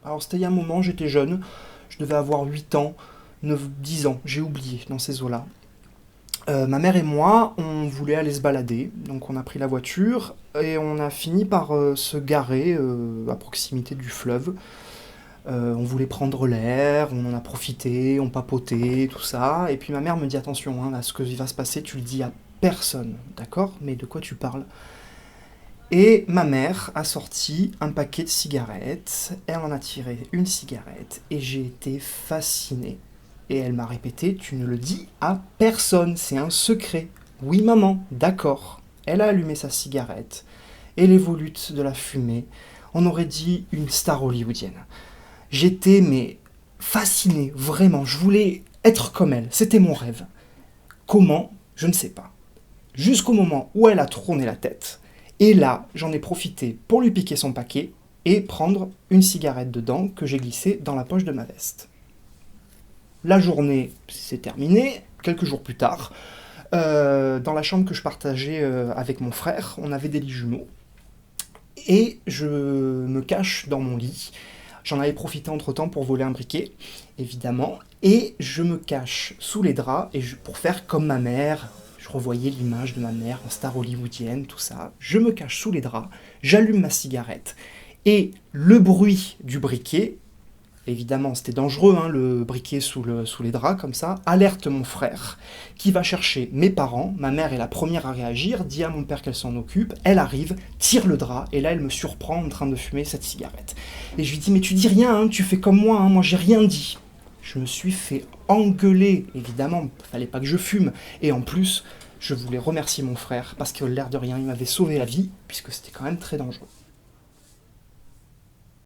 Alors c'était il y a un moment, j'étais jeune, je devais avoir 8 ans, 9, 10 ans, j'ai oublié dans ces eaux-là. Ma mère et moi, on voulait aller se balader, donc on a pris la voiture et on a fini par se garer à proximité du fleuve. On voulait prendre l'air, on en a profité, on papotait, tout ça. Et puis ma mère me dit attention, hein, à ce qui va se passer, tu le dis à personne, d'accord? Mais de quoi tu parles? Et ma mère a sorti un paquet de cigarettes, elle en a tiré une cigarette et j'ai été fasciné. Et elle m'a répété, tu ne le dis à personne, c'est un secret. Oui maman, d'accord. Elle a allumé sa cigarette et les volutes de la fumée, on aurait dit une star hollywoodienne. J'étais mais fasciné, vraiment, je voulais être comme elle, c'était mon rêve. Comment? Je ne sais pas. Jusqu'au moment où elle a tourné la tête. Et là, j'en ai profité pour lui piquer son paquet et prendre une cigarette dedans que j'ai glissée dans la poche de ma veste. La journée s'est terminée, quelques jours plus tard. Dans la chambre que je partageais avec mon frère, on avait des lits jumeaux. Et je me cache dans mon lit. J'en avais profité entre-temps pour voler un briquet, évidemment. Et je me cache sous les draps pour faire comme ma mère. Je revoyais l'image de ma mère en star hollywoodienne, tout ça. Je me cache sous les draps, j'allume ma cigarette. Et le bruit du briquet, évidemment c'était dangereux, hein, le briquet sous les draps comme ça, alerte mon frère qui va chercher mes parents. Ma mère est la première à réagir, dit à mon père qu'elle s'en occupe, elle arrive, tire le drap et là elle me surprend en train de fumer cette cigarette. Et je lui dis mais tu dis rien, hein, tu fais comme moi j'ai rien dit. Je me suis fait engueuler, évidemment, fallait pas que je fume. Et en plus, je voulais remercier mon frère parce que l'air de rien, il m'avait sauvé la vie puisque c'était quand même très dangereux.